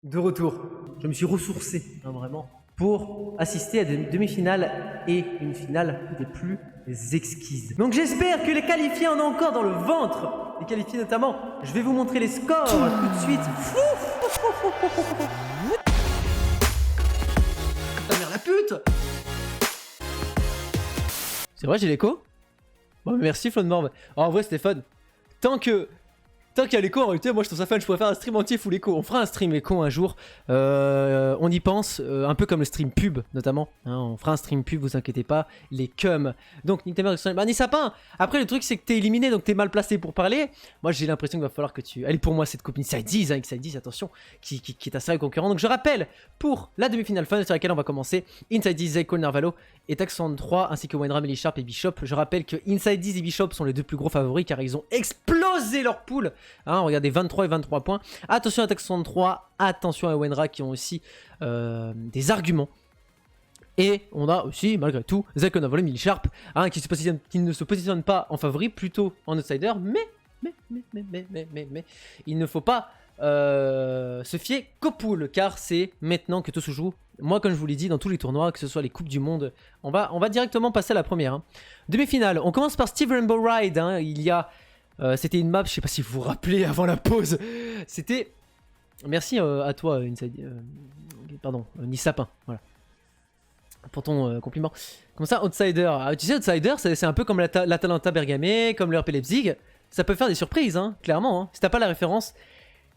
de retour. Je me suis ressourcé, hein, vraiment, pour assister à des demi-finales et une finale des plus exquises. Donc j'espère que les qualifiés en ont encore dans le ventre. Les qualifiés notamment. Je vais vous montrer les scores tout de suite. Ta mère la pute! C'est vrai, j'ai l'écho? Bon, merci Flonmorb. Oh, en vrai, c'était fun. Tant qu'il y a l'écho, en réalité, moi je trouve ça fun. Je pourrais faire un stream entier full écho. On fera un stream écho un jour. On y pense, un peu comme le stream pub notamment. Hein, on fera un stream pub, vous inquiétez pas. Les cums. Donc, Nintendo, bah, ni sapin. Après, le truc, c'est que t'es éliminé, donc t'es mal placé pour parler. Moi, j'ai l'impression qu'il va falloir que tu. Allez, pour moi, cette copine Inside hein, Inside attention, qui est un sérieux concurrent. Donc, je rappelle, pour la demi-finale fun sur laquelle on va commencer, Inside Zayko Narvalo et Tax63 ainsi que Wenra, Melly Sharp et Bishop. Je rappelle que Inside et Bishop sont les deux plus gros favoris car ils ont explosé leur pool. Hein, regardez, 23 et 23 points. Attention à Tax63, attention à Wenra qui ont aussi des arguments. Et on a aussi, malgré tout, Zayko Narvalo et Melly Sharp hein, qui ne se positionnent pas en favori, plutôt en outsider. Mais, il ne faut pas se fier qu'au pool car c'est maintenant que tout se joue. Moi, comme je vous l'ai dit, dans tous les tournois, que ce soit les Coupes du Monde, on va directement passer à la première. Hein. Demi-finale, on commence par Steve Rainbow Ride. Hein. Il y a... c'était une map, je sais pas si vous vous rappelez avant la pause. C'était... Merci à toi, pardon, Nissapin. Voilà. Pour ton compliment. Comme ça, Outsider. Tu sais, Outsider, c'est un peu comme l'Atalanta Bergame, comme le RP Leipzig. Ça peut faire des surprises, hein, clairement. Hein. Si t'as pas la référence...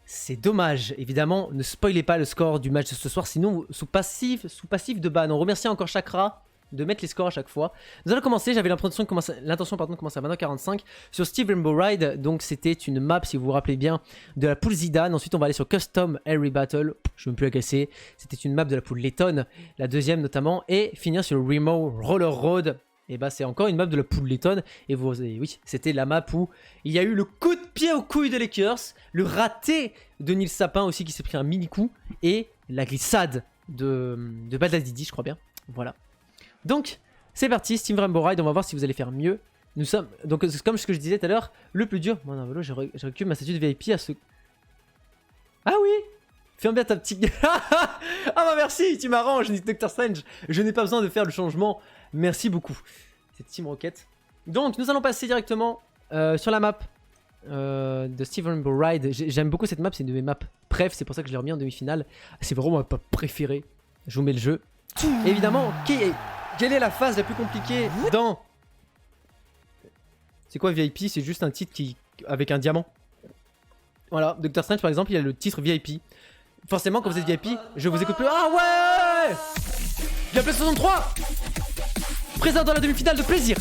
C'est dommage, évidemment, ne spoilez pas le score du match de ce soir, sinon sous passif de ban. On remercie encore Chakra de mettre les scores à chaque fois. Nous allons commencer, j'avais l'intention de commencer à 20h45 sur Steve Rainbow Ride. Donc c'était une map, si vous vous rappelez bien, de la poule Zidane. Ensuite on va aller sur Custom Airy Battle, je ne veux plus la casser. C'était une map de la poule Letton, la deuxième notamment. Et finir sur le Remo Roller Road. Et bah c'est encore une map de la poule Letton. Et oui, c'était la map où il y a eu le coup de pied aux couilles de Lakers, le raté de Nils Sapin aussi qui s'est pris un mini coup, et la glissade de Badadidi, je crois bien. Voilà. Donc c'est parti, Steam Rainbow Ride, on va voir si vous allez faire mieux. Nous sommes, donc comme ce que je disais tout à l'heure, le plus dur. Bon, non, je récupère ma statue de VIP à ce... Ah oui! Ferme bien ta petite... Ah bah merci, tu m'arranges, Dr Strange. Je n'ai pas besoin de faire le changement. Merci beaucoup. C'est Team Rocket. Donc, nous allons passer directement sur la map de Steve Rainbow Ride. J'aime beaucoup cette map, c'est une de mes maps. Bref, c'est pour ça que je l'ai remis en demi-finale. C'est vraiment ma map préférée. Je vous mets le jeu. Évidemment, quelle est la phase la plus compliquée dans... C'est quoi VIP? C'est juste un titre avec un diamant. Voilà, Dr Strange par exemple, il a le titre VIP. Forcément, quand vous êtes VIP, je vous écoute plus. Ah ouais! Il a plus 63! Présent dans la demi-finale de plaisir!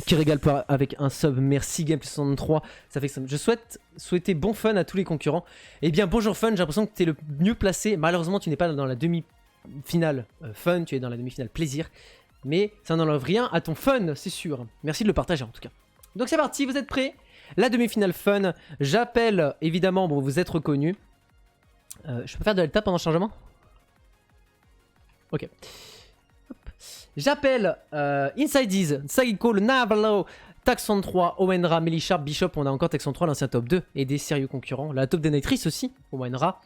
Qui régale pas avec un sub. Merci Gameplay 63. Ça fait que ça... Je souhaiter bon fun à tous les concurrents. Eh bien, bonjour Fun, j'ai l'impression que tu es le mieux placé. Malheureusement, tu n'es pas dans la demi-finale Fun, tu es dans la demi-finale plaisir. Mais ça n'enlève rien à ton fun, c'est sûr. Merci de le partager en tout cas. Donc c'est parti, vous êtes prêts? La demi-finale fun, j'appelle évidemment, bon vous êtes reconnus. Je peux faire de l'alta pendant le chargement? Ok. J'appelle Insidees, Saiko, le Navalo, Tax63, Owenra, Melly Sharp, Bishop, on a encore Tax63, l'ancien top 2, et des sérieux concurrents. La top des Nitrice aussi, Owenra,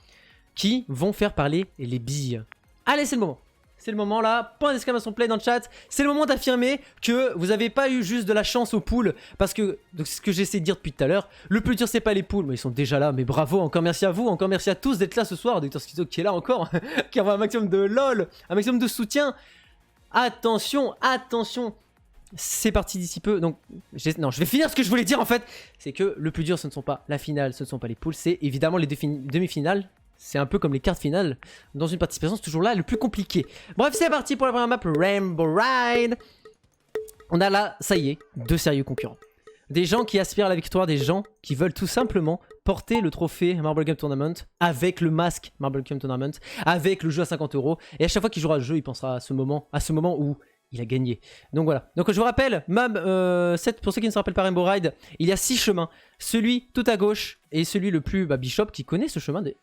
qui vont faire parler les billes. Allez, c'est le moment. C'est le moment là, point d'exclamation play dans le chat. C'est le moment d'affirmer que vous n'avez pas eu juste de la chance aux poules. Parce que, c'est ce que j'essaie de dire depuis tout à l'heure. Le plus dur, c'est pas les poules, mais ils sont déjà là. Mais bravo, encore merci à vous, encore merci à tous d'être là ce soir. Dr Schizo qui est là encore, qui envoie un maximum de lol, un maximum de soutien. Attention, attention. C'est parti d'ici peu. Donc, non, je vais finir ce que je voulais dire en fait. C'est que le plus dur, ce ne sont pas la finale, ce ne sont pas les poules. C'est évidemment les demi-finales. C'est un peu comme les cartes finales. Dans une participation, c'est toujours là le plus compliqué. Bref, c'est parti pour la première map, Rainbow Ride. On a là, ça y est, deux sérieux concurrents. Des gens qui aspirent à la victoire, des gens qui veulent tout simplement porter le trophée Marble Game Tournament avec le masque Marble Game Tournament, avec le jeu à 50 €. Et à chaque fois qu'il jouera le jeu, il pensera à ce moment où il a gagné. Donc voilà. Donc je vous rappelle, pour ceux qui ne se rappellent pas Rainbow Ride, il y a 6 chemins. Celui tout à gauche et celui le plus Bishop qui connaît ce chemin des...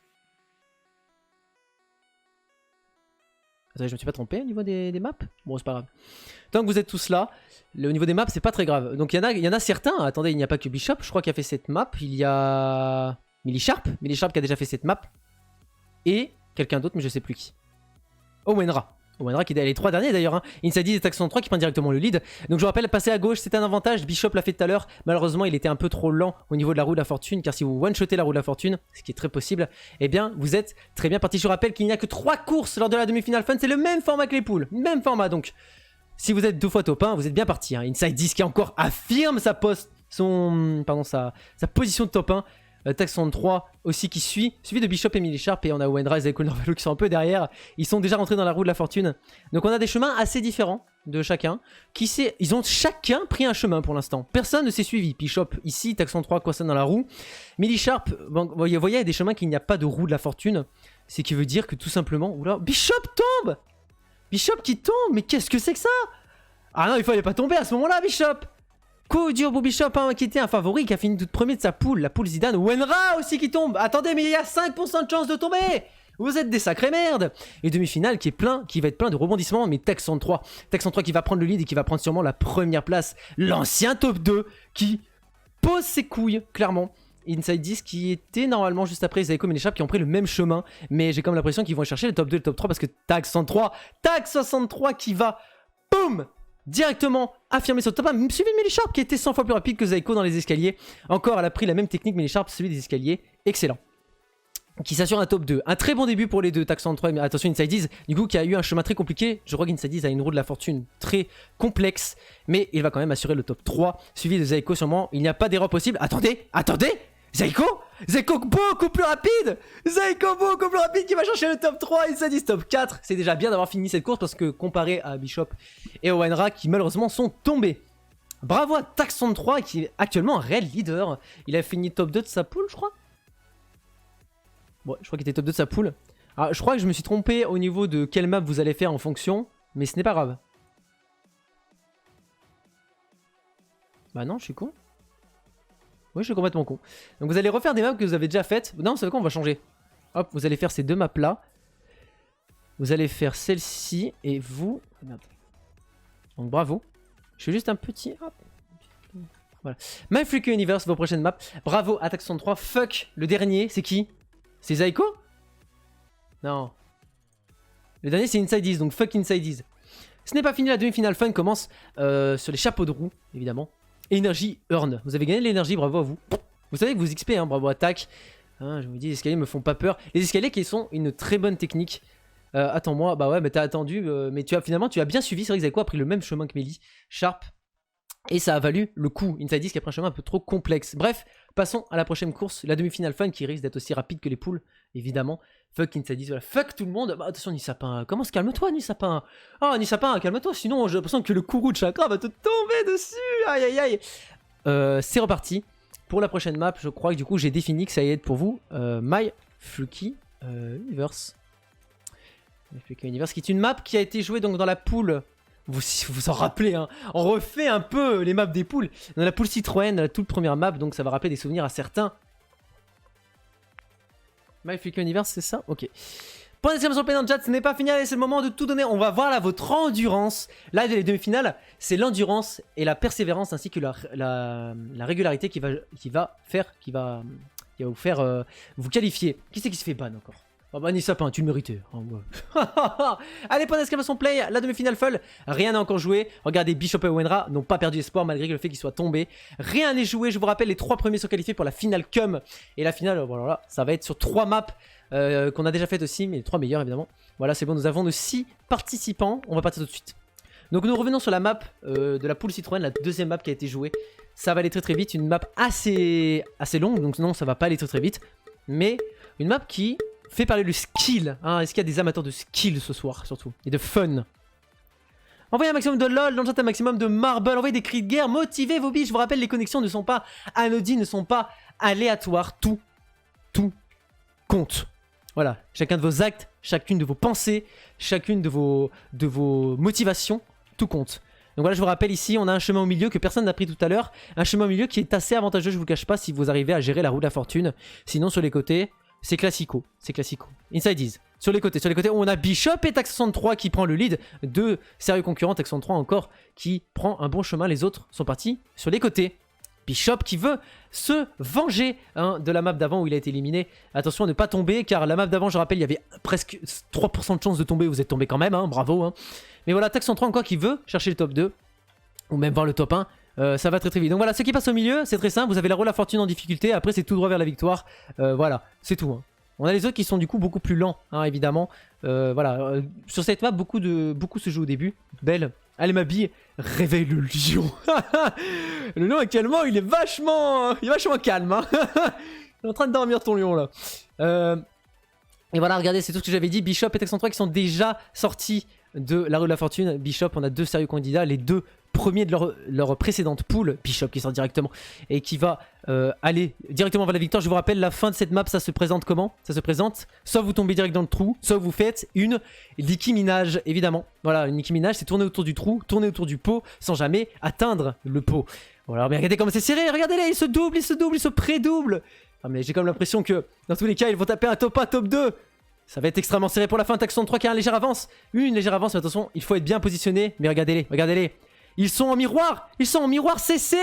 Attendez, je me suis pas trompé au niveau des maps? Bon, c'est pas grave. Tant que vous êtes tous là, au niveau des maps, c'est pas très grave. Donc il y en a certains. Attendez, il n'y a pas que Bishop, je crois, qui a fait cette map. Il y a Millie Sharp qui a déjà fait cette map. Et quelqu'un d'autre, mais je sais plus qui. Owenra qui est les 3 derniers d'ailleurs. Hein. Inside et Tax 103 qui prennent directement le lead. Donc je vous rappelle, passer à gauche, c'est un avantage. Bishop l'a fait tout à l'heure. Malheureusement, il était un peu trop lent au niveau de la roue de la fortune. Car si vous one-shotez la roue de la fortune, ce qui est très possible, eh bien, vous êtes très bien parti. Je vous rappelle qu'il n'y a que 3 courses lors de la demi-finale fun. C'est le même format que les poules. Même format donc. Si vous êtes 2 fois top 1, vous êtes bien parti. Hein. Inside 10 qui encore affirme sa position de top 1. Tax 103 aussi qui suit de Bishop et Millie Sharp, et on a Owenra et Zaiko Norvalo qui sont un peu derrière. Ils sont déjà rentrés dans la roue de la fortune. Donc on a des chemins assez différents de chacun. Ils ont chacun pris un chemin pour l'instant. Personne ne s'est suivi. Bishop ici, Tax 103 coincé dans la roue. Millie Sharp, bon, vous voyez, il y a des chemins qu'il n'y a pas de roue de la fortune. Ce qui veut dire que tout simplement... Oula, Bishop tombe. Bishop qui tombe, mais qu'est-ce que c'est que ça? Ah non, il fallait pas tomber à ce moment-là, Bishop. Coup dur pour Bishop, hein, qui était un favori, qui a fini tout premier de sa poule. La poule Zidane. Owenra aussi qui tombe. Attendez, mais il y a 5% de chance de tomber. Vous êtes des sacrées merdes. Et demi-finale qui va être plein de rebondissements. Mais Tax 103 qui va prendre le lead et qui va prendre sûrement la première place. L'ancien top 2 qui pose ses couilles, clairement. Inside 10 qui était normalement juste après Zaiko et Millie Sharp qui ont pris le même chemin. Mais j'ai comme l'impression qu'ils vont chercher le top 2 et le top 3 parce que Tax 63 qui va... Boum, directement affirmer son top 1, suivi de Millie Sharp qui était 100 fois plus rapide que Zaiko dans les escaliers. Encore, elle a pris la même technique, Millie Sharp, celui des escaliers. Excellent. Qui s'assure un top 2. Un très bon début pour les deux, Tax 103, mais attention, Inside 10, du coup, qui a eu un chemin très compliqué. Je crois qu'Inside 10 a une roue de la fortune très complexe, mais il va quand même assurer le top 3, suivi de Zaiko sûrement. Il n'y a pas d'erreur possible. Attendez, Zaiko beaucoup plus rapide qui va chercher le top 3 et ça dit top 4. C'est déjà bien d'avoir fini cette course parce que comparé à Bishop et Owenra qui malheureusement sont tombés. Bravo à Tax 103 qui est actuellement un réel leader. Il a fini top 2 de sa poule, je crois. Ouais, je crois qu'il était top 2 de sa poule. Alors, je crois que je me suis trompé au niveau de quelle map vous allez faire en fonction, mais ce n'est pas grave. Bah non, je suis con. Oui, je suis complètement con. Donc vous allez refaire des maps que vous avez déjà faites. Non, vous savez quoi, on va changer. Hop, vous allez faire ces deux maps là. Vous allez faire celle-ci et vous... Merde. Donc bravo. Je fais juste un petit... Hop. Voilà. My Freaky Universe, vos prochaines maps. Bravo, Attack 63. Fuck, le dernier, c'est qui? C'est Zaiko? Non. Le dernier, c'est Inside 10, donc fuck Inside 10. Ce n'est pas fini, la demi-finale fun commence sur les chapeaux de roue, évidemment. Énergie Earn. Vous avez gagné de l'énergie, bravo à vous. Vous savez que vous XP, hein, bravo attaque. Hein, je vous dis, les escaliers me font pas peur. Les escaliers qui sont une très bonne technique. Attends-moi, bah ouais, mais t'as attendu. Mais finalement, tu as bien suivi. C'est vrai que Zaiko a pris le même chemin que Millie Sharp. Et ça a valu le coup. Inside 10 qui a pris un chemin un peu trop complexe. Bref, passons à la prochaine course. La demi-finale fun qui risque d'être aussi rapide que les poules, évidemment. Fuck Inside 10, voilà. Fuck tout le monde. Bah, attention, Nisapin. Comment se calme-toi, Nisapin? Oh, Nisapin, calme-toi. Sinon, j'ai l'impression que le courroux de chakra va te tomber dessus. Aïe, aïe, aïe. C'est reparti. Pour la prochaine map, je crois que du coup, j'ai défini que ça allait être pour vous. My Freaky Universe. My Freaky Universe, qui est une map qui a été jouée donc dans la poule. Vous vous en rappelez, hein, on refait un peu les maps des poules. Dans la poule Citroën, la toute première map, donc ça va rappeler des souvenirs à certains. My Freaky Universe, c'est ça? Ok. Point d'exclamation plein dans le chat, ce n'est pas fini, allez, c'est le moment de tout donner. On va voir là votre endurance. Là, les demi-finales, c'est l'endurance et la persévérance ainsi que la régularité qui va vous faire vous qualifier. Qui c'est qui se fait ban encore? Oh bah Nisapin, tu le méritais. Oh, ouais. Allez, point d'exclamation play, la demi-finale folle. Rien n'a encore joué. Regardez, Bishop et Owenra n'ont pas perdu espoir malgré le fait qu'ils soient tombés. Rien n'est joué. Je vous rappelle, les 3 premiers sont qualifiés pour la finale cum. Et la finale, voilà, ça va être sur 3 maps qu'on a déjà faites aussi, mais les 3 meilleurs évidemment. Voilà, c'est bon, nous avons 6 participants. On va partir tout de suite. Donc nous revenons sur la map de la poule Citroën, la deuxième map qui a été jouée. Ça va aller très très vite. Une map assez longue, donc non, ça va pas aller très très vite. Mais une map qui fait parler le skill, hein. Est-ce qu'il y a des amateurs de skill ce soir, surtout, et de fun? Envoyez un maximum de lol, dans le chat un maximum de marble, envoyez des cris de guerre, motivez vos biches. Je vous rappelle, les connexions ne sont pas anodines, ne sont pas aléatoires, tout compte. Voilà, chacun de vos actes, chacune de vos pensées, chacune de vos motivations, tout compte. Donc voilà, je vous rappelle ici, on a un chemin au milieu que personne n'a pris tout à l'heure, un chemin au milieu qui est assez avantageux, je vous le cache pas, si vous arrivez à gérer la roue de la fortune. Sinon, sur les côtés... c'est classico, c'est classico. Inside 10. Sur les côtés, on a Bishop et Tax 63 qui prend le lead. 2 sérieux concurrents, Tax 63 encore, qui prend un bon chemin. Les autres sont partis sur les côtés. Bishop qui veut se venger hein, de la map d'avant où il a été éliminé. Attention à ne pas tomber car la map d'avant, je rappelle, il y avait presque 3% de chance de tomber. Vous êtes tombé quand même, hein, bravo. Hein. Mais voilà, Tac 103 encore qui veut chercher le top 2 ou même voir le top 1. Ça va très très vite. Donc voilà, ce qui passe au milieu, c'est très simple. Vous avez la roue la fortune en difficulté. Après, c'est tout droit vers la victoire. Voilà, c'est tout. Hein. On a les autres qui sont du coup beaucoup plus lents, hein, évidemment. Voilà, sur cette map, beaucoup se joue au début. Belle. Allez ma bille, réveille le lion. Le lion actuellement, il est vachement calme. Hein. Il est en train de dormir ton lion là. Et voilà, regardez, c'est tout ce que j'avais dit. Bishop et Tac 103 qui sont déjà sortis de la rue de la fortune. Bishop, on a 2 sérieux candidats, les 2 premiers de leur précédente poule. Bishop qui sort directement et qui va aller directement vers la victoire. Je vous rappelle, la fin de cette map, ça se présente comment? Ça se présente, soit vous tombez direct dans le trou, soit vous faites une Nicki Minaj, évidemment. Voilà, une Nicki Minaj, c'est tourner autour du trou, tourner autour du pot, sans jamais atteindre le pot. Voilà, mais regardez comme c'est serré, regardez-les, ils se doublent, ils se pré-doublent. Ah, mais j'ai comme l'impression que, dans tous les cas, ils vont taper un top 1, top 2. Ça va être extrêmement serré pour la fin. Tac 103 qui a une légère avance, mais attention, il faut être bien positionné. Mais regardez-les. Ils sont en miroir, CC.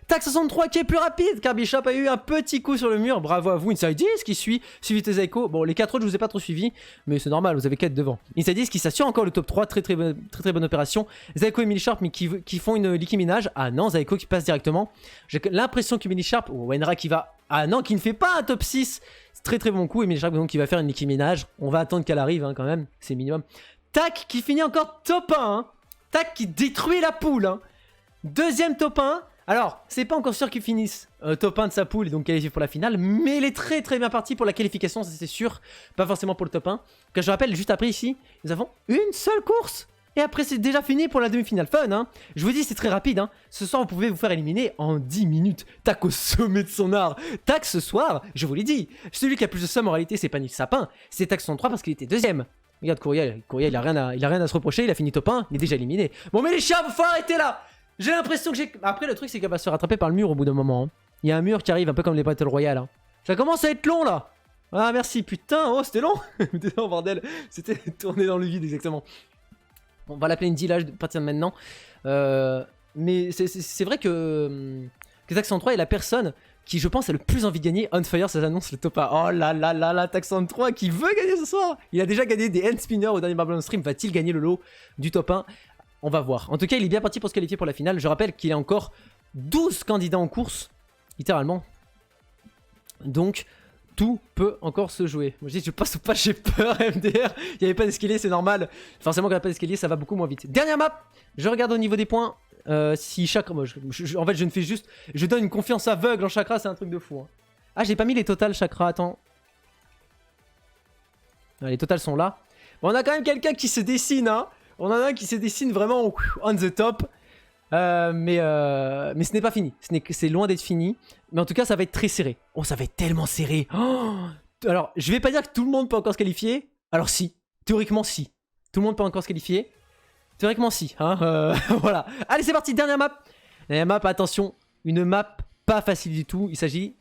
Tac 63 qui est plus rapide car Bishop a eu un petit coup sur le mur. Bravo à vous, Inside 10 qui suivi Zaiko. Bon, les 4 autres je vous ai pas trop suivi, mais c'est normal, vous avez 4 devant. Inside 10 qui s'assure encore le top 3, très bonne opération. Zaiko et Millie Sharp mais qui font une Nicki Minaj. Ah non, Zaiko qui passe directement. J'ai l'impression que Millie Sharp, ou Wenra qui va... Ah non, qui ne fait pas un top 6. C'est très bon coup et Millie Sharp donc qui va faire une Nicki Minaj. On va attendre qu'elle arrive hein, quand même, c'est minimum. Tac qui finit encore top 1 hein. Tac qui détruit la poule hein. Deuxième top 1. Alors, c'est pas encore sûr qu'il finisse top 1 de sa poule et donc qualifié pour la finale, mais il est très bien parti pour la qualification, ça c'est sûr. Pas forcément pour le top 1. Car je rappelle, juste après ici, nous avons une seule course. Et après c'est déjà fini pour la demi-finale. Fun hein. Je vous dis, c'est très rapide hein. Ce soir, vous pouvez vous faire éliminer en 10 minutes. Tac au sommet de son art. Tac ce soir, je vous l'ai dit, celui qui a plus de somme en réalité, c'est pas Nick Sapin, c'est Tac 103 parce qu'il était deuxième. Regarde Courriel, il a rien à se reprocher, il a fini top 1, il est déjà éliminé. Bon mais les chiens, faut arrêter là. J'ai l'impression que j'ai... Après le truc c'est qu'elle va se rattraper par le mur au bout d'un moment. Hein. Il y a un mur qui arrive un peu comme les Battle Royale. Hein. Ça commence à être long là. Ah merci, putain, oh c'était long. Non bordel, c'était tourné dans le vide exactement. On va l'appeler Indy là à partir de maintenant. Mais c'est vrai que Tac 103 est la personne qui je pense a le plus envie de gagner. On Fire, ça annonce le top 1. Oh là là là là, Tac 103 qui veut gagner ce soir. Il a déjà gagné des hand spinners au dernier Marble Stream. Va-t-il gagner le lot du top 1? On va voir. En tout cas, il est bien parti pour se qualifier pour la finale. Je rappelle qu'il y a encore 12 candidats en course, littéralement. Donc, tout peut encore se jouer. Moi, je dis, je passe ou pas, j'ai peur, MDR. Il n'y avait pas d'escalier, c'est normal. Forcément, quand il n'y a pas d'escalier, ça va beaucoup moins vite. Dernière map. Je regarde au niveau des points. Si chakra... Moi, en fait, je ne fais juste... Je donne une confiance aveugle en chakra, c'est un truc de fou. Hein. Ah, j'ai pas mis les totals chakra, attends. Ah, les totals sont là. Bon, on a quand même quelqu'un qui se dessine, hein. On en a un qui se dessine vraiment on the top. Mais ce n'est pas fini. C'est loin d'être fini. Mais en tout cas, ça va être très serré. Oh, ça va être tellement serré. Oh, alors, je vais pas dire que tout le monde peut encore se qualifier. Alors si. Théoriquement, si. Tout le monde peut encore se qualifier. Théoriquement, si. Hein, voilà. Allez, c'est parti. Dernière map. Dernière map, attention. Une map pas facile du tout. Il s'agit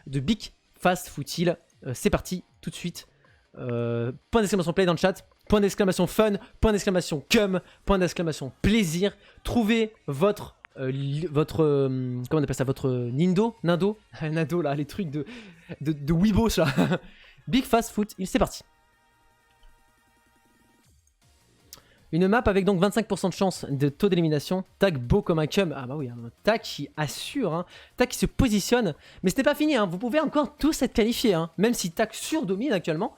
de Big Fast Footil. C'est parti. Tout de suite. Point d'exclamation play dans le chat. Point d'exclamation fun, point d'exclamation cum, point d'exclamation plaisir. Trouvez votre comment on appelle ça, votre Nando là, les trucs de Weebos là. Big Fast Foot, c'est parti. Une map avec donc 25% de chance de taux d'élimination. Tac beau comme un cum. Ah bah oui, un tac qui assure, hein. Tac qui se positionne. Mais ce n'est pas fini, hein. Vous pouvez encore tous être qualifiés, hein. Même si tac surdomine actuellement.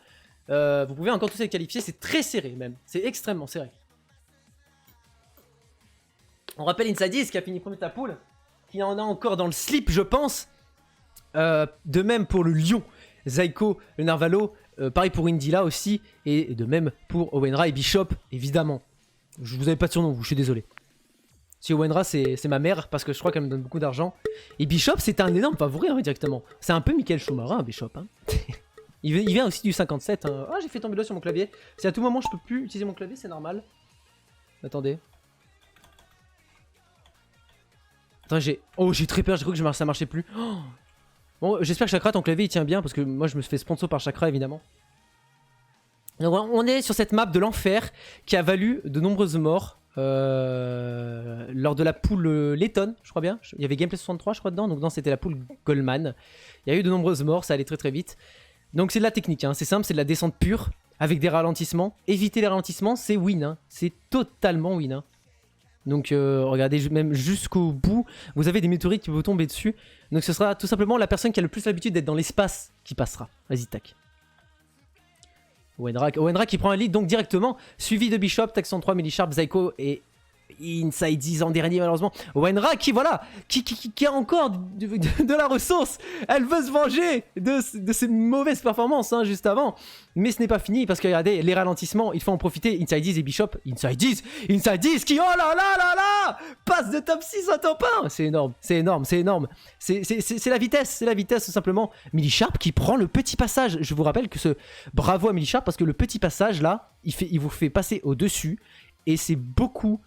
Vous pouvez encore tous être qualifiés, c'est très serré même, c'est extrêmement serré. On rappelle Inside qui a fini premier de ta poule, qui en a encore dans le slip je pense. De même pour le lion, Zaiko, le Narvalo, pareil pour Indila aussi, et de même pour Owenra et Bishop évidemment. Je vous avais pas de surnom, je suis désolé. Si Owenra c'est ma mère parce que je crois qu'elle me donne beaucoup d'argent. Et Bishop c'est un énorme favori hein, directement. C'est un peu Michael Schumacher Bishop hein. Il vient aussi du 57. Hein. Ah, j'ai fait tomber l'eau sur mon clavier. Si à tout moment je peux plus utiliser mon clavier, c'est normal. Attendez. Attends, j'ai très peur, j'ai cru que ça marchait plus. Oh bon, j'espère que Chakra, ton clavier il tient bien parce que moi je me fais sponsor par Chakra évidemment. Donc on est sur cette map de l'enfer qui a valu de nombreuses morts. lors de la poule lettonne, je crois bien. Il y avait Gameplay 63, je crois, dedans. Donc, non, c'était la poule Goldman. Il y a eu de nombreuses morts, ça allait très très vite. Donc, c'est de la technique, hein. C'est simple, c'est de la descente pure avec des ralentissements. Éviter les ralentissements, c'est win, hein. C'est totalement win, hein. Donc, regardez, même jusqu'au bout, vous avez des météorites qui vont tomber dessus. Donc, ce sera tout simplement la personne qui a le plus l'habitude d'être dans l'espace qui passera. Vas-y, tac. Owenra qui prend un lead donc directement, suivi de Bishop, Tac 103, Millisharp, Zyko et Inside 10 en dernier malheureusement. Owenra qui voilà, qui a encore de la ressource. Elle veut se venger de ses mauvaises performances hein, juste avant. Mais ce n'est pas fini parce que regardez, les ralentissements, il faut en profiter. Inside 10 et Bishop, Inside 10 qui, oh là là là là, passe de top 6 à top 1. C'est énorme, c'est énorme, c'est énorme. C'est la vitesse tout simplement. Millisharp qui prend le petit passage. Je vous rappelle que bravo à Millisharp parce que le petit passage là, il vous fait passer au-dessus et c'est beaucoup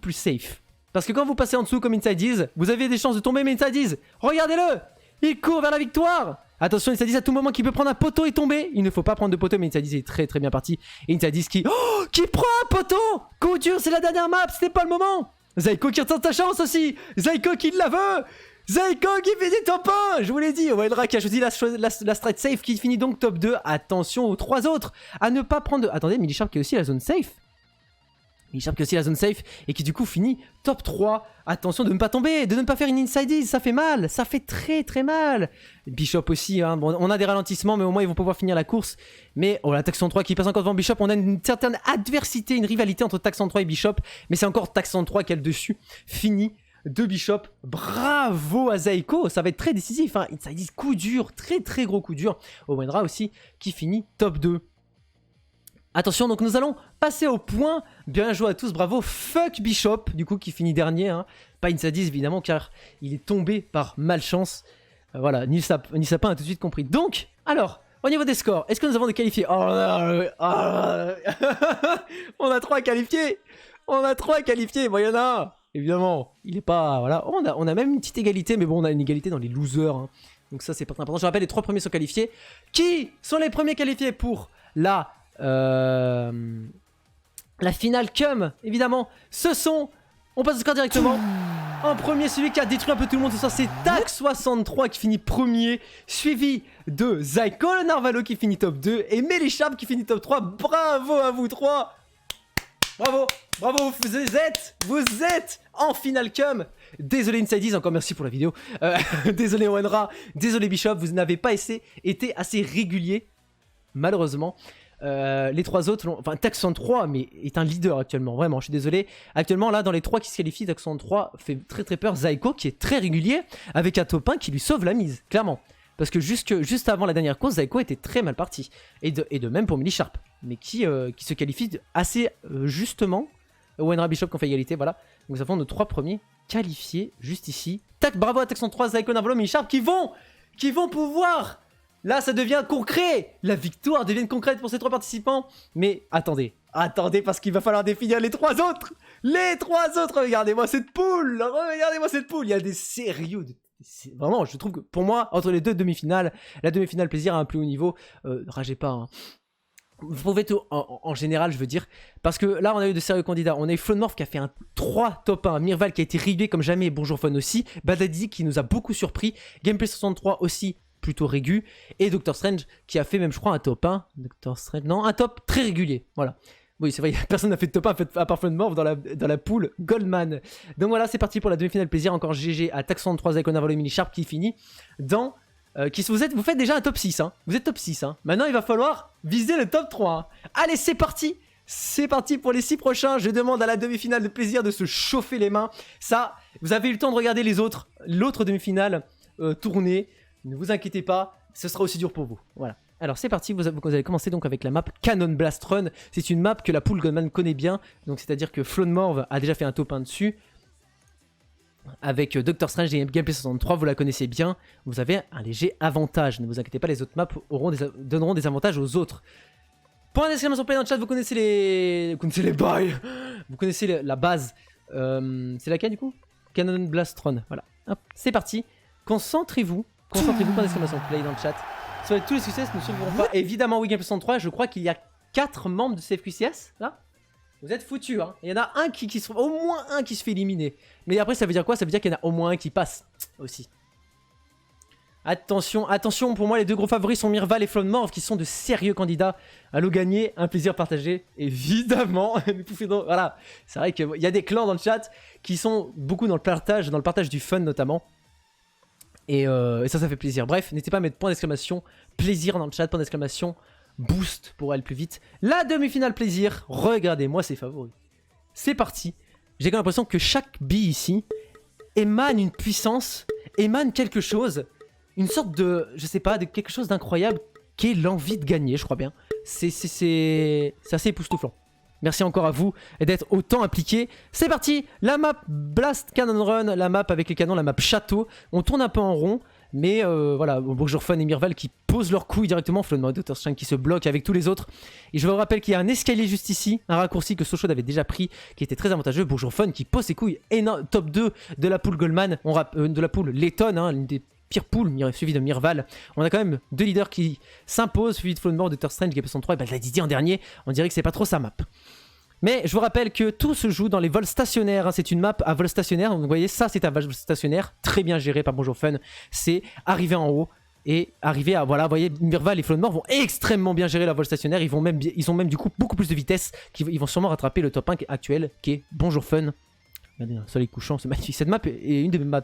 plus safe. Parce que quand vous passez en dessous comme Inside 10, vous avez des chances de tomber, mais Inside 10, regardez-le, il court vers la victoire. Attention, Inside 10 à tout moment qui peut prendre un poteau et tomber. Il ne faut pas prendre de poteau, mais Inside 10 est très très bien parti. Et Inside 10 qui prend un poteau. Coup dur, c'est la dernière map, c'était pas le moment. Zyko qui retente sa chance aussi. Zyko qui la veut. Zyko qui finit top 1. Je vous l'ai dit, Owenra qui a choisi la strat safe qui finit donc top 2. Attention aux trois autres à ne pas prendre de... Attendez, Millisharp qui est aussi la zone safe. Millisharp qui est aussi la zone safe et qui du coup finit top 3. Attention de ne pas tomber, de ne pas faire une inside 10, ça fait mal, ça fait très très mal. Bishop aussi, hein. Bon, on a des ralentissements mais au moins ils vont pouvoir finir la course. Mais oh la Tac 103 qui passe encore devant Bishop, on a une certaine adversité, une rivalité entre Tac 103 et Bishop. Mais c'est encore Tac 103 qui a le dessus, fini de Bishop. Bravo à Zyko, ça va être très décisif, hein. Inside 10, coup dur, très très gros coup dur. Owenra aussi qui finit top 2. Attention, donc nous allons passer au point. Bien joué à tous, bravo. Fuck Bishop, du coup, qui finit dernier. Hein. Pas Inside 10, évidemment, car il est tombé par malchance. Voilà, Nil Sapin a tout de suite compris. Donc, alors, au niveau des scores, est-ce que nous avons des qualifiés? On a 3 qualifiés. On a 3 qualifiés. Bon, il y en a un, évidemment. Il est pas... Voilà, on a même une petite égalité, mais bon, on a une égalité dans les losers. Hein. Donc ça, c'est pas très important. Je rappelle, les 3 premiers sont qualifiés. Qui sont les premiers qualifiés pour la finale cum, évidemment, ce sont... On passe au score directement. En premier, celui qui a détruit un peu tout le monde ce soir, c'est Tac 63 qui finit premier, suivi de Zyko le Narvalo qui finit top 2 et Millisharp qui finit top 3. Bravo à vous 3. Bravo, bravo, vous êtes en finale cum. Désolé Inside 10, encore merci pour la vidéo. Désolé Owenra, désolé Bishop, vous n'avez pas été assez régulier, malheureusement. Les 3 autres, enfin Tac 103 mais est un leader actuellement, vraiment, je suis désolé. Actuellement là dans les 3 qui se qualifient, Tac 103 fait très très peur. Zyko qui est très régulier avec un top 1 qui lui sauve la mise, clairement. Parce que juste avant la dernière course, Zyko était très mal parti. Et de même pour Millisharp, mais qui se qualifie assez justement. Owenra Bishop qui ont fait égalité, voilà. Donc nous avons nos 3 premiers qualifiés juste ici. Tac, bravo à Tac 103, Zyko, Narvalo, Millisharp qui vont pouvoir... Là, ça devient concret. La victoire devient concrète pour ces 3 participants. Mais attendez, parce qu'il va falloir définir les 3 autres. Les 3 autres, regardez-moi cette poule. Il y a des sérieux... Vraiment, je trouve que pour moi, entre les 2 demi-finales, la demi-finale plaisir à un plus haut niveau, ragez pas. Hein. Vous pouvez tout, en général, je veux dire. Parce que là, on a eu de sérieux candidats. On a eu Flonmorph qui a fait un 3 top 1. Mirval qui a été régulier comme jamais. Bonjour Fun aussi. Badadi qui nous a beaucoup surpris. Gameplay 63 aussi. Plutôt régu, et Doctor Strange qui a fait même je crois un top 1, Doctor Strange, non, un top très régulier, voilà. Oui c'est vrai, personne n'a fait de top 1 à part Flonmorph dans la poule Goldman. Donc voilà, c'est parti pour la demi-finale plaisir, encore GG à Tac 63, Zyko, Narvalo et Millisharp qui finit dans... vous faites déjà un top 6, hein. Vous êtes top 6, hein. Maintenant il va falloir viser le top 3, hein. Allez c'est parti. C'est parti pour les 6 prochains. Je demande à la demi-finale de plaisir de se chauffer les mains. Ça, vous avez eu le temps de regarder l'autre demi-finale tourner. Ne vous inquiétez pas, ce sera aussi dur pour vous. Voilà. Alors c'est parti, vous allez commencer donc avec la map Cannon Blast Run. C'est une map que la poule Goldman connaît bien. Donc c'est-à-dire que Flonmorph a déjà fait un top 1 dessus. Avec Doctor Strange et Gameplay 63, vous la connaissez bien. Vous avez un léger avantage. Ne vous inquiétez pas, les autres maps donneront des avantages aux autres. Point d'exclamation play dans le chat, vous connaissez les bails. Vous connaissez la base. C'est laquelle du coup? Cannon Blast Run. Voilà. C'est parti. Concentrez-vous, point d'exclamation play dans le chat. Sur tous les succès ne suivront pas. Évidemment, oui, Gameplay 63, je crois qu'il y a 4 membres de CFQCS là. Vous êtes foutus, hein. Il y en a un au moins un qui se fait éliminer. Mais après, ça veut dire quoi? Ça veut dire qu'il y en a au moins un qui passe aussi. Attention, attention, pour moi, les deux gros favoris sont Mirval et Flonmorph, qui sont de sérieux candidats à le gagner. Un plaisir partagé, évidemment. Voilà, c'est vrai qu'il y a des clans dans le chat qui sont beaucoup dans le partage du fun notamment. Et ça fait plaisir. Bref, n'hésitez pas à mettre point d'exclamation plaisir dans le chat, point d'exclamation boost pour aller plus vite. La demi-finale plaisir, regardez-moi ses favoris. C'est parti. J'ai quand même l'impression que chaque bille ici émane une puissance, émane quelque chose, une sorte de, je sais pas, de quelque chose d'incroyable qui est l'envie de gagner, je crois bien. C'est assez époustouflant. Merci encore à vous d'être autant impliqués. C'est parti, la map Blast Cannon Run, la map avec les canons, la map château. On tourne un peu en rond, mais voilà, bonjour Fun et Mirval qui posent leurs couilles directement. Flonmorph et Dr. Strange qui se bloquent avec tous les autres. Et je vous rappelle qu'il y a un escalier juste ici, un raccourci que Sochaude avait déjà pris, qui était très avantageux. Bonjour Fun qui pose ses couilles, énorme, top 2 de la poule Goldman, de la poule Letton, hein, l'une des pire pool, suivi de Mirval. On a quand même deux leaders qui s'imposent, suivi de Flonmorph, Dr. Strange, GP103 et Baldadidi en dernier. On dirait que c'est pas trop sa map. Mais je vous rappelle que tout se joue dans les vols stationnaires. Hein. C'est une map à vol stationnaire. Donc vous voyez, ça c'est un vol stationnaire très bien géré par Bonjour Fun. C'est arriver en haut et arriver à, voilà, vous voyez, Mirval et Flonmorph vont extrêmement bien gérer la vol stationnaire. Ils ont même du coup beaucoup plus de vitesse. Ils vont sûrement rattraper le top 1 actuel qui est Bonjour Fun. Regardez, un soleil couchant, c'est magnifique. Cette map est une des maps.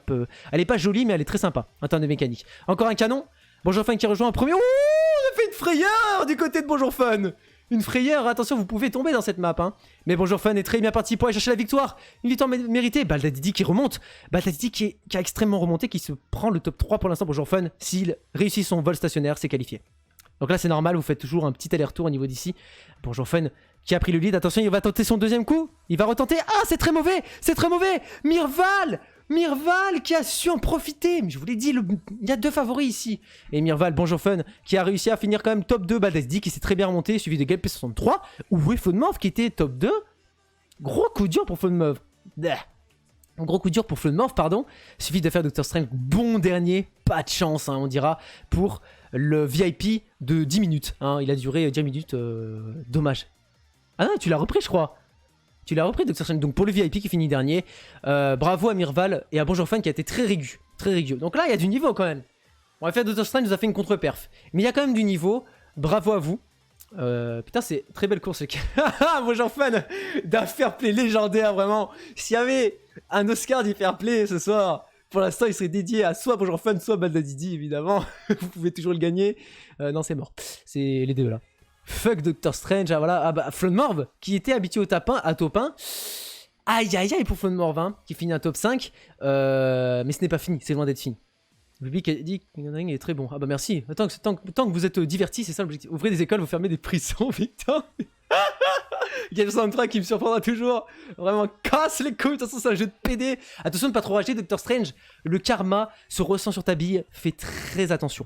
Elle est pas jolie, mais elle est très sympa en termes de mécanique. Encore un canon. Bonjour Fun qui rejoint en premier. Ouh, on a fait une frayeur du côté de Bonjour Fun. Une frayeur, attention, vous pouvez tomber dans cette map. Hein. Mais Bonjour Fun est très bien parti pour aller chercher la victoire. Une victoire méritée. Baldadidi qui remonte. Baldadidi qui a extrêmement remonté, qui se prend le top 3 pour l'instant. Bonjour Fun, s'il réussit son vol stationnaire, c'est qualifié. Donc là, c'est normal, vous faites toujours un petit aller-retour au niveau d'ici. Bonjour Fun qui a pris le lead. Attention, il va tenter son deuxième coup. Il va retenter. Ah, c'est très mauvais. C'est très mauvais. Mirval qui a su en profiter. Mais je vous l'ai dit, il y a deux favoris ici. Et Mirval, Bonjour Fun, qui a réussi à finir quand même top 2. Baldadidi qui s'est très bien remonté, suivi de GP63. Où est Flonmorph qui était top 2. Gros coup dur pour Flonmorph. Gros coup dur pour Flonmorph, pardon. Suffit de faire Dr. Strange, bon dernier. Pas de chance, hein, on dira, pour le VIP de 10 minutes. Hein. Il a duré 10 minutes. Dommage. Ah non, tu l'as repris, je crois. Tu l'as repris, Dr. Strange. Donc pour le VIP qui finit dernier, bravo à Mirval et à Bonjour Fun qui a été très régu. Très régu. Donc là, il y a du niveau quand même. En fait, Dr. Strange nous a fait une contre-perf. Mais il y a quand même du niveau. Bravo à vous. Putain, c'est très belle course. Bonjour Fun d'un fair play légendaire, vraiment. S'il y avait un Oscar du fair play ce soir, pour l'instant, il serait dédié à soit Bonjour Fun, soit Baldadidi, évidemment. Vous pouvez toujours le gagner. Non, c'est mort. C'est les deux là. Fuck Dr. Strange, ah voilà, ah bah Flonmorph qui était habitué au top 1, à top 1. Aïe aïe aïe pour Flonmorph hein, qui finit un top 5. Mais ce n'est pas fini, c'est loin d'être fini. Le public a dit qu'il y en a un qui est très bon. Ah bah merci, tant que vous êtes divertis, c'est ça l'objectif. Ouvrez des écoles, vous fermez des prisons, putain. Il y a le soundtrack qui me surprendra toujours. Vraiment, casse les couilles, de toute façon c'est un jeu de PD. Attention de ne pas trop rager, Dr. Strange. Le karma se ressent sur ta bille, fais très attention.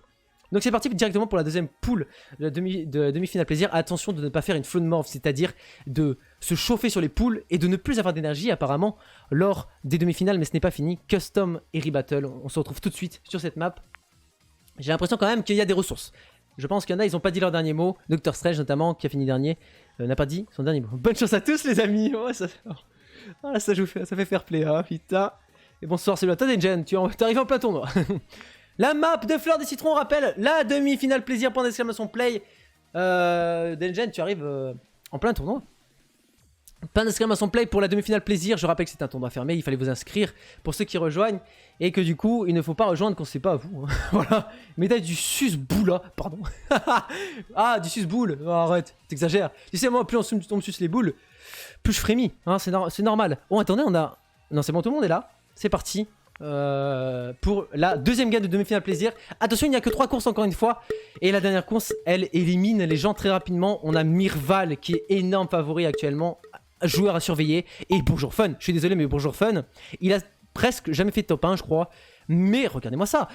Donc c'est parti directement pour la deuxième poule de demi-finale plaisir. Attention de ne pas faire une Flonmorph, c'est-à-dire de se chauffer sur les poules et de ne plus avoir d'énergie apparemment lors des demi-finales, mais ce n'est pas fini. Custom et Rebattle, on se retrouve tout de suite sur cette map. J'ai l'impression quand même qu'il y a des ressources. Je pense qu'il y en a, ils n'ont pas dit leur dernier mot. Dr. Strange notamment, qui a fini dernier, n'a pas dit son dernier mot. Bonne chance à tous les amis. Oh, ça fait fair play, hein, putain. Et bonsoir, salut à toi Denjen, tu arrives en plein tournoi. La map de Fleur des Citrons, on rappelle, la demi-finale plaisir, point d'exclamation play. Denjen, tu arrives en plein tournoi. Point d'exclamation play pour la demi-finale plaisir. Je rappelle que c'est un tournoi fermé, il fallait vous inscrire pour ceux qui rejoignent. Et que du coup, il ne faut pas rejoindre quand c'est pas à vous. Hein. Voilà. Médaille du sus-boula, pardon. Ah, du sus-boule. Oh, arrête, t'exagères. Tu sais, moi, plus on me suce les boules, plus je frémis. Hein, c'est normal. Oh, attendez, on a... Non, c'est bon, tout le monde est là. C'est parti. Pour la deuxième gagne de demi-finale plaisir. Attention, il n'y a que 3 courses encore une fois. Et la dernière course, elle élimine les gens très rapidement. On a Mirval qui est énorme favori actuellement, joueur à surveiller. Et Bonjour Fun, je suis désolé mais Bonjour Fun, il a presque jamais fait de top 1 je crois. Mais regardez-moi ça,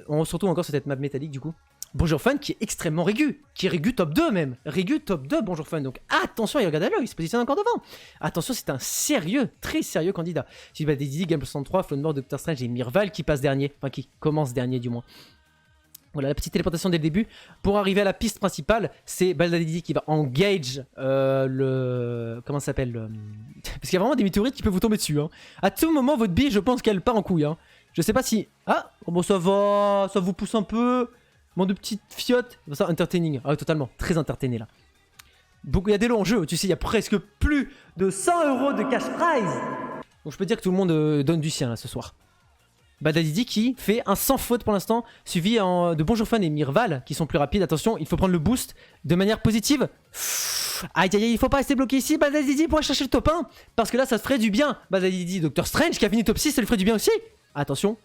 on se retrouve encore sur cette map métallique du coup. Bonjour Fun qui est extrêmement régu, qui est régu top 2 même. Régu top 2 Bonjour Fun, donc attention, il regarde à l'œil, il se positionne encore devant. Attention, c'est un sérieux, très sérieux candidat. Si Didi, Game 63, Flonmorph, Dr. Strange et Mirval qui passe dernier, enfin qui commence dernier du moins. Voilà, la petite téléportation dès le début. Pour arriver à la piste principale, c'est Baldadidi qui va engage le... Comment ça s'appelle Parce qu'il y a vraiment des météorites qui peuvent vous tomber dessus. Hein. À tout moment, votre bille, je pense qu'elle part en couille. Hein. Je sais pas si... Ah, oh bon, ça va, ça vous pousse un peu. Bon, de petites fiottes. Ça, entertaining. Ah, totalement. Très entertainé, là. Il y a des lots en jeu. Tu sais, il y a presque plus de 100 € de cash prize. Donc, je peux dire que tout le monde donne du sien, là, ce soir. Baldadidi qui fait un sans faute pour l'instant, suivi de Bonjour Fun et Mirval qui sont plus rapides. Attention, il faut prendre le boost de manière positive. Aïe aïe aïe, il faut pas rester bloqué ici. Baldadidi pour aller chercher le top 1 parce que là ça se ferait du bien. Baldadidi, Doctor Strange qui a fini top 6, ça lui ferait du bien aussi. Attention.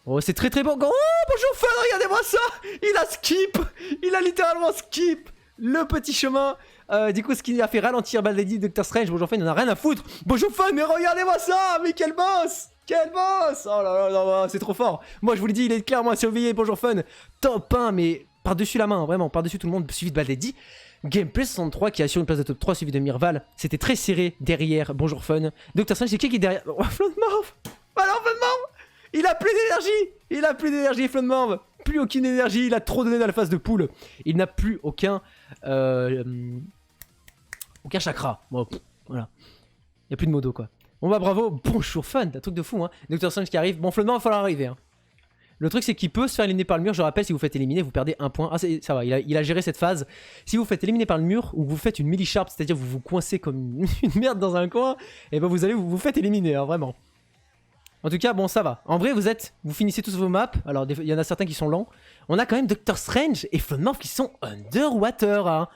Oh, c'est très très bon. Oh, Bonjour Fun, regardez-moi ça. Il a skip. Il a littéralement skip le petit chemin. Du coup, ce qui a fait ralentir Baldadidi, Doctor Strange. Bonjour Fun, il en a rien à foutre. Bonjour Fun, mais regardez-moi ça. Mais quel boss. Quel boss! Oh là là là, c'est trop fort. Moi je vous l'ai dit, il est clairement à surveiller. Bonjour Fun, top 1, mais par-dessus la main, vraiment, par-dessus tout le monde, suivi de Baldadidi. Gameplay 63 qui assure une place de top 3, suivi de Mirval. C'était très serré derrière. Bonjour Fun. Doctor Strange, c'est qui est derrière? Oh, Floodmorph! Alors Floodmorph! Il a plus d'énergie! Il a plus d'énergie, Floodmorph! Plus aucune énergie, il a trop donné dans la phase de poule. Il n'a plus aucun chakra. Bon, voilà. Il n'y a plus de modo quoi. Bon bah bravo, bonjour Fun, un truc de fou hein. Doctor Strange qui arrive, bon Floodmorph il va falloir arriver hein. Le truc c'est qu'il peut se faire éliminer par le mur, je rappelle si vous faites éliminer vous perdez un point. Ah ça va, il a géré cette phase. Si vous faites éliminer par le mur ou vous faites une melee sharp, c'est à dire vous vous coincez comme une merde dans un coin, et ben vous allez vous faites éliminer hein, vraiment. En tout cas bon ça va, en vrai vous finissez tous vos maps, alors il y en a certains qui sont lents. On a quand même Doctor Strange et Floodmorph qui sont underwater hein.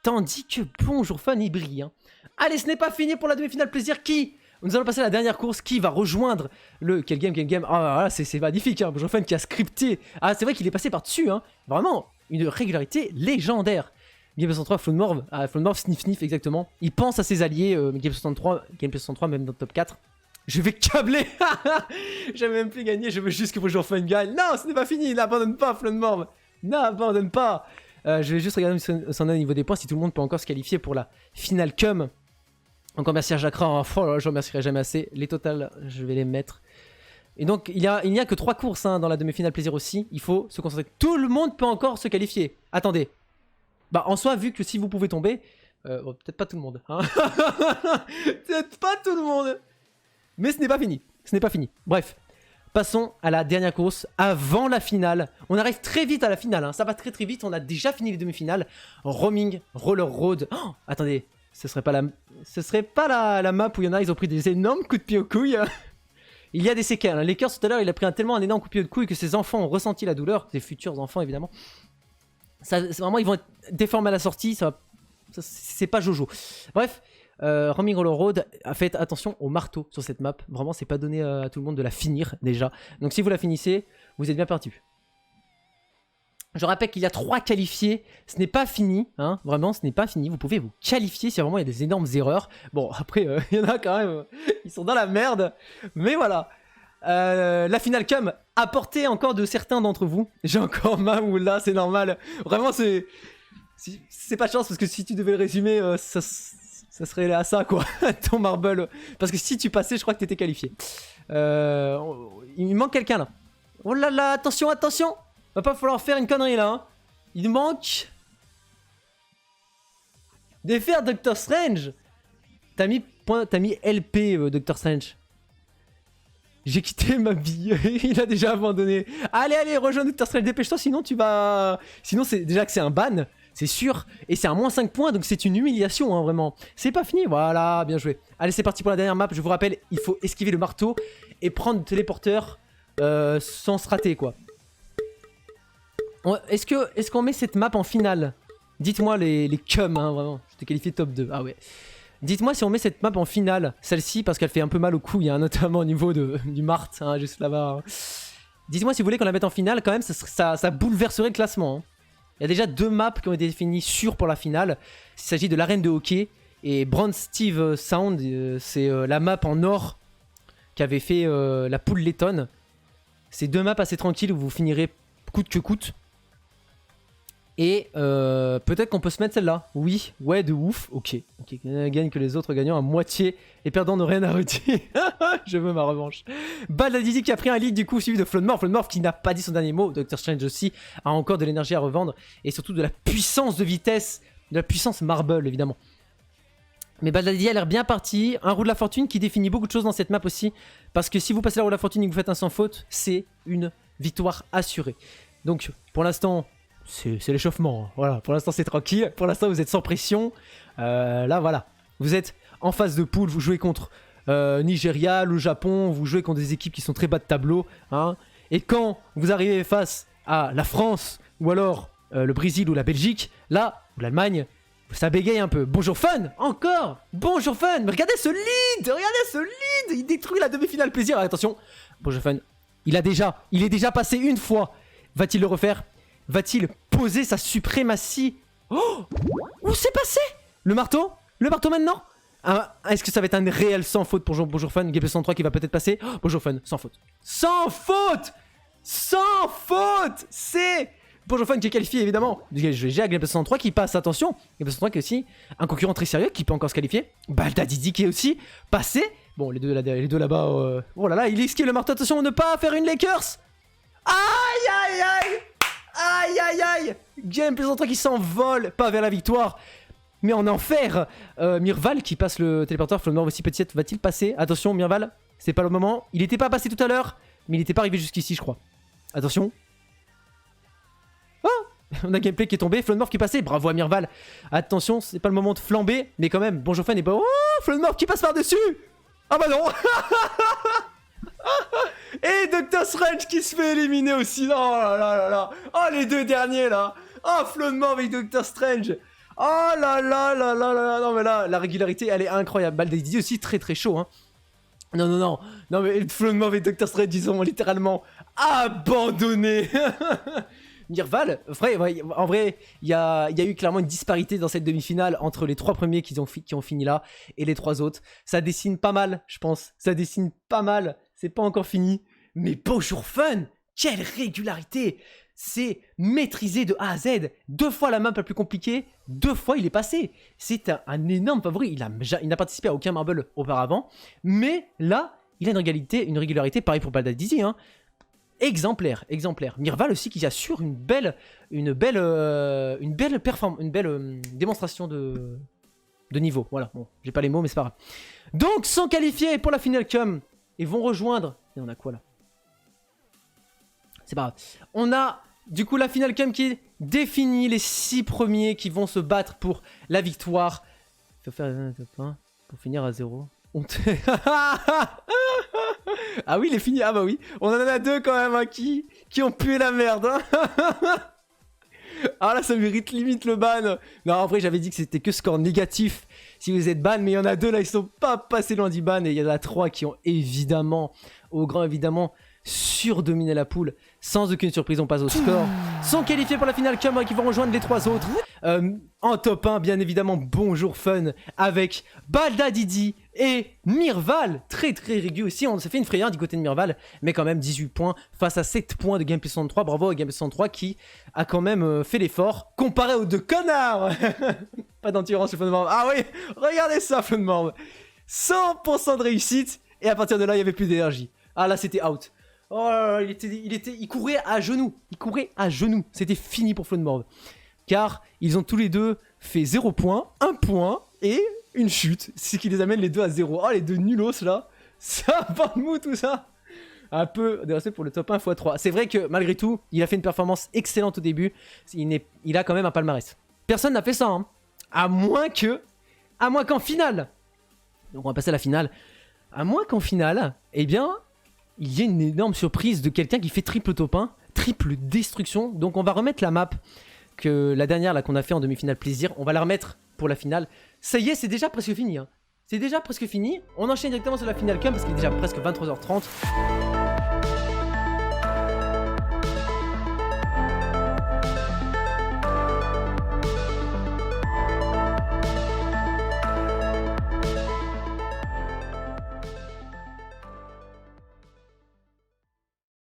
Tandis que bonjour Fun il brille hein. Allez ce n'est pas fini pour la demi-finale plaisir qui... Nous allons passer à la dernière course qui va rejoindre le... Quel game. Ah là c'est magnifique hein. Bonjour Fun qui a scripté. Ah c'est vrai qu'il est passé par dessus hein. Vraiment une régularité légendaire. Gameplay 63 Floodmorph. Ah Floodmorph sniff exactement. Il pense à ses alliés. Gameplay 63 même dans le top 4. Je vais câbler. J'avais même plus gagné. Je veux juste que Bonjour Fun gagne. Non ce n'est pas fini. N'abandonne pas Floodmorph. N'abandonne pas. Je vais juste regarder son au niveau des points si tout le monde peut encore se qualifier pour la finale cum. Encore merci à Jacra, hein. Oh là là, je remercierai jamais assez. Les totales, je vais les mettre. Et donc, il n'y a que 3 courses hein, dans la demi-finale plaisir aussi. Il faut se concentrer. Tout le monde peut encore se qualifier. Attendez. Bah, en soi, vu que si vous pouvez tomber... bon, peut-être pas tout le monde. Hein. Peut-être pas tout le monde. Mais ce n'est pas fini. Ce n'est pas fini. Bref. Passons à la dernière course avant la finale. On arrive très vite à la finale. Hein. Ça va très très vite. On a déjà fini les demi-finales. Roaming, Roller Road. Oh, attendez. Ce serait pas la map où il y en a, ils ont pris des énormes coups de pied aux couilles. Il y a des séquelles. Hein. Lakers tout à l'heure, il a pris tellement un énorme coup de pied de couilles que ses enfants ont ressenti la douleur. Ses futurs enfants, évidemment. Vraiment, ils vont être déformés à la sortie. C'est pas Jojo. Bref, Roaming Roller Road, faites attention au marteau sur cette map. Vraiment, c'est pas donné à tout le monde de la finir déjà. Donc si vous la finissez, vous êtes bien parti. Je rappelle qu'il y a 3 qualifiés, ce n'est pas fini, hein, vraiment ce n'est pas fini, vous pouvez vous qualifier si vraiment il y a des énormes erreurs. Bon après il y en a quand même, ils sont dans la merde, mais voilà. La finale cum a porté encore de certains d'entre vous, j'ai encore Mam là, c'est normal, vraiment c'est pas de chance parce que si tu devais le résumer, ça serait à ça quoi, ton marble, parce que si tu passais je crois que t'étais qualifié. Il manque quelqu'un là, oh là là, attention. Va pas falloir faire une connerie là. Hein. Il manque... Défaire Doctor Strange. T'as mis LP Doctor Strange. J'ai quitté ma vie. Il a déjà abandonné. Allez, rejoins Doctor Strange. Dépêche-toi sinon tu vas... Sinon c'est déjà que c'est un ban. C'est sûr. Et c'est un moins 5 points donc c'est une humiliation hein, vraiment. C'est pas fini. Voilà, bien joué. Allez c'est parti pour la dernière map. Je vous rappelle, il faut esquiver le marteau et prendre le téléporteur sans se rater quoi. Est-ce qu'on met cette map en finale? Dites-moi les cums, hein, vraiment. Je t'ai qualifié top 2. Ah ouais. Dites-moi si on met cette map en finale, celle-ci, parce qu'elle fait un peu mal au couilles, hein, notamment au niveau du Mart, hein, juste là-bas. Hein. Dites-moi si vous voulez qu'on la mette en finale, quand même, ça bouleverserait le classement. Hein. Il y a déjà 2 maps qui ont été définies sûres pour la finale. Il s'agit de l'arène de hockey et Brand Steve Sound, c'est la map en or qu'avait fait la poule lettonne. C'est 2 maps assez tranquilles où vous finirez coûte que coûte. Et peut-être qu'on peut se mettre celle-là. Oui, ouais, de ouf. Ok, gagne que les autres gagnants à moitié. Et perdants n'ont rien à redire. Je veux ma revanche. Baldadidi qui a pris un lead du coup suivi de Floodmorph. Floodmorph qui n'a pas dit son dernier mot. Doctor Strange aussi a encore de l'énergie à revendre. Et surtout de la puissance de vitesse. De la puissance marble évidemment. Mais Baldadidi a l'air bien parti. Un roue de la fortune qui définit beaucoup de choses dans cette map aussi. Parce que si vous passez la roue de la fortune et que vous faites un sans faute, c'est une victoire assurée. Donc pour l'instant... C'est l'échauffement, voilà, pour l'instant c'est tranquille, pour l'instant vous êtes sans pression, là voilà, vous êtes en phase de poule, vous jouez contre Nigeria, le Japon, vous jouez contre des équipes qui sont très bas de tableau, hein, et quand vous arrivez face à la France, ou alors le Brésil ou la Belgique, là, ou l'Allemagne, ça bégaye un peu. Bonjour Fun, encore, bonjour Fun, mais regardez ce lead, il détruit la demi-finale plaisir, attention, bonjour Fun, il est déjà passé une fois, va-t-il le refaire? Va-t-il poser sa suprématie? Oh! Où c'est passé? Le marteau? Le marteau maintenant? Est-ce que ça va être un réel sans faute pour Bonjour Fun? Gameplay 103 qui va peut-être passer. Oh, Bonjour Fun, sans faute. Sans faute! Sans faute! C'est Bonjour Fun qui est qualifié évidemment. J'ai à Gameplay 103 qui passe, attention. Gameplay 103 qui est aussi un concurrent très sérieux qui peut encore se qualifier. Baldadidi qui est aussi passé. Bon, les deux là-bas. Oh là là, il esquive le marteau. Attention, ne pas faire une Lakers! Aïe aïe aïe! Aïe aïe aïe! Gameplay 103 qui s'envole, pas vers la victoire, mais en enfer. Mirval qui passe le téléporteur, Floodmorph aussi peut-être va-t-il passer? Attention Mirval, c'est pas le moment. Il était pas passé tout à l'heure, mais il était pas arrivé jusqu'ici je crois. Attention. Oh, on a Gameplay qui est tombé, Floodmorph qui est passé, bravo à Mirval. Attention, c'est pas le moment de flamber, mais quand même, Bonjour Fan est pas... Oh, Floodmorph qui passe par-dessus. Ah bah non. Et Doctor Strange qui se fait éliminer aussi. Oh là là là là. Oh les deux derniers là. Oh Floodmorph avec Doctor Strange. Oh là là là là là. Non mais là la régularité elle est incroyable. Baldadidi aussi très très chaud hein. Non mais Floodmorph et Doctor Strange ils ont littéralement abandonné. Mirval, en vrai, il y a eu clairement une disparité dans cette demi-finale entre les trois premiers qui ont fini là et les trois autres. Ça dessine pas mal, je pense. Ça dessine pas mal. C'est pas encore fini. Mais Bonjour Fun, quelle régularité! C'est maîtrisé de A à Z. 2 fois la map la plus compliquée, 2 fois il est passé. C'est un énorme favori. Il n'a participé à aucun marble auparavant. Mais là, il a une régularité, pareil pour Baldadidi, hein. Exemplaire. Mirval aussi qui assure une belle démonstration de niveau. Voilà, bon, j'ai pas les mots mais c'est pas grave. Donc, sont qualifiés pour la finale cum et vont rejoindre... Et on a quoi là? C'est pas grave. On a du coup la finale cum qui définit les 6 premiers qui vont se battre pour la victoire. Il faut faire un top 1 pour finir à 0. Ah oui, il est fini. Ah bah oui. On en a 2 quand même hein, qui ont pué la merde. Hein. Ah là, ça mérite limite le ban. Non, en vrai, j'avais dit que c'était que score négatif si vous êtes ban. Mais il y en a 2 là, ils sont pas passés loin du ban. Et il y en a 3 qui ont évidemment, au grand évidemment, surdominé la poule. Sans aucune surprise, on passe au score. Sont qualifiés pour la finale cum qui vont rejoindre les 3 autres. En top 1, bien évidemment, Bonjour Fun avec Baldadidi et Mirval. Très très régulier aussi. On s'est fait une frayeur du côté de Mirval. Mais quand même 18 points face à 7 points de Gameplay 63. Bravo à Gameplay 63 qui a quand même fait l'effort. Comparé aux 2 connards. Pas d'endurance sur Floodmorph. Ah oui, regardez ça Floodmorph. 100% de réussite. Et à partir de là, il n'y avait plus d'énergie. Ah là, c'était out. Oh là là, il courait à genoux. C'était fini pour Floodmorph. Car ils ont tous les deux fait 0 points, 1 point et une chute. C'est ce qui les amène les deux à 0. Oh les deux nulos là. Ça va mou tout ça. Un peu de respect pour le top 1 x 3. C'est vrai que malgré tout, il a fait une performance excellente au début. Il a quand même un palmarès. Personne n'a fait ça. Hein. À moins qu'en finale. Donc on va passer à la finale. À moins qu'en finale, eh bien... il y a une énorme surprise de quelqu'un qui fait triple top 1, triple destruction. Donc on va remettre la map que la dernière là qu'on a fait en demi-finale plaisir. On va la remettre pour la finale. Ça y est, c'est déjà presque fini. Hein. C'est déjà presque fini. On enchaîne directement sur la finale cum parce qu'il est déjà presque 23h30.